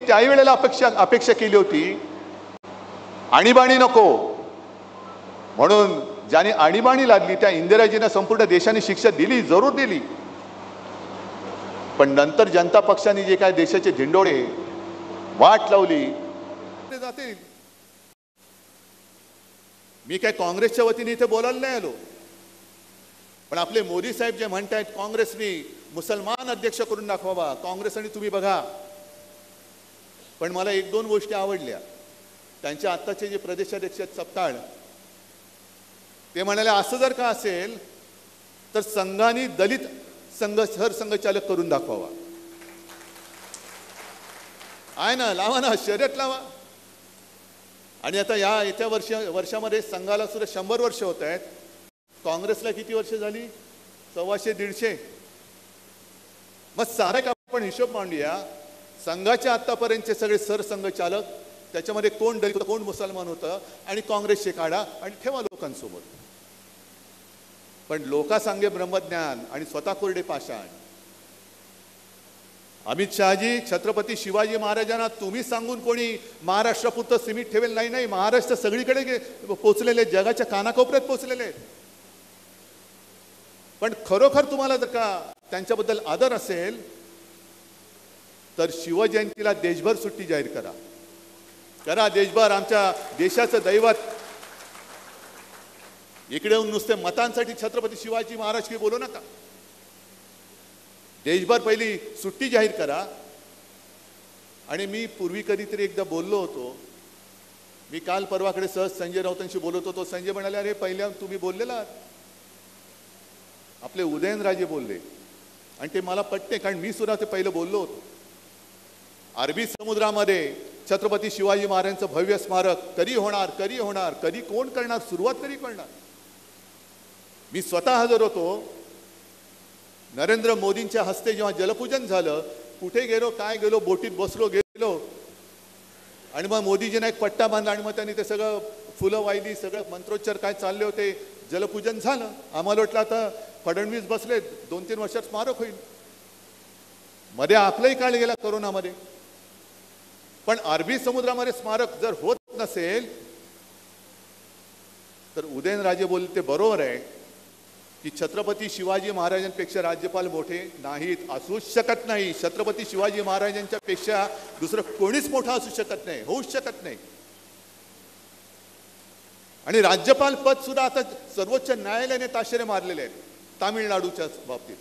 त्याही वेळेला अपेक्षा केली होती, आणीबाणी नको म्हणून ज्याने आणीबाणी लादली त्या इंदिराजींना संपूर्ण देशाने शिक्षा दिली, जरूर दिली. पण नंतर जनता पक्षाने जे काय देशाचे धिंडोळे वाट लावली जातील. मी काय काँग्रेसच्या वतीने इथे बोलायला नाही आलो, पण आपले मोदी साहेब जे म्हणतायत काँग्रेसने मुसलमान अध्यक्ष करून दाखवावा, काँग्रेस आणि तुम्ही बघा. पण मला एक दोन गोष्टी आवडल्या. त्यांच्या आत्ताचे जे प्रदेशाध्यक्ष सपकाळ ते म्हणाले असं जर का असेल तर संघाने दलित सरसंघचालक करून दाखवावा. आहे ना, लावा ना, शर्यत लावा. आणि आता येत्या वर्षामध्ये संघाला सुद्धा 100 वर्ष होत आहेत. काँग्रेसला किती वर्ष झाली? 125-150. मग सारा आपण हिशोब मांडूया. संघाच्या आतापर्यंतचे सगळे सरसंघचालक, त्याच्यामध्ये कोण दलित कोण मुसलमान होतं, आणि काँग्रेसचे काढा आणि ठेवा लोकांसोबत. पण लोकासांगे ब्रह्मज्ञान आणि स्वतः कोरडे पाषाण. अमित शहाजी, छत्रपती शिवाजी महाराजांना तुम्ही सांगून कोणी महाराष्ट्रापुरतं सीमित ठेवेल नाही. नाही, महाराष्ट्र सगळीकडे पोचलेले, जगाच्या कानाकोपऱ्यात पोचलेले. पण खरोखर तुम्हाला जर का त्यांच्याबद्दल आदर असेल तर शिवजयंतीला देशभर सुट्टी जाहीर करा. करा देशभर. आमच्या देशाचं दैवत. इकडे येऊन नुसते मतांसाठी छत्रपती शिवाजी महाराज की बोलू नका. देशभर पहिली सुट्टी जाहीर करा. आणि मी पूर्वी कधीतरी एकदा बोललो होतो. मी काल परवाकडे सहज संजय राऊतांशी बोलत होतो. संजय म्हणाले, अरे पहिल्या तुम्ही बोललेला, आपले उदयनराजे बोलले. आणि ते मला पटते, कारण मी सुद्धा ते पहिलं बोललो होतो. अरबी समुद्रामध्ये छत्रपती शिवाजी महाराजांचं भव्य स्मारक कधी होणार, कधी होणार, कधी कोण करणार, सुरुवात कधी करणार. मी स्वतः हजर होतो. नरेंद्र मोदींच्या हस्ते जेव्हा जलपूजन झालं, कुठे गेलो, काय गेलो, बोटीत बसलो गेलो, आणि मग मोदीजींना एक पट्टा बांधला आणि मग त्यांनी ते सगळं फुलं वाहिली, सगळं मंत्रोच्चार काय चालले होते, जलपूजन झालं. आम्हाला वाटलं आता फडणवीस बसले, 2-3 वर्षात स्मारक होईल. मध्ये आपलाही काळ गेला कोरोनामध्ये. पण अरबी समुद्रामध्ये स्मारक जर होत नसेल तर उदयनराजे बोलले ते बरोबर आहे की छत्रपती शिवाजी महाराजांपेक्षा राज्यपाल मोठे नाहीत, असूच शकत नाही. छत्रपती शिवाजी महाराजांच्या पेक्षा दुसरं कोणीच मोठा असू शकत नाही, होऊच शकत नाही. आणि राज्यपाल पद सुद्धा आता सर्वोच्च न्यायालयाने ताशेरे मारलेले आहेत तामिळनाडूच्या बाबतीत.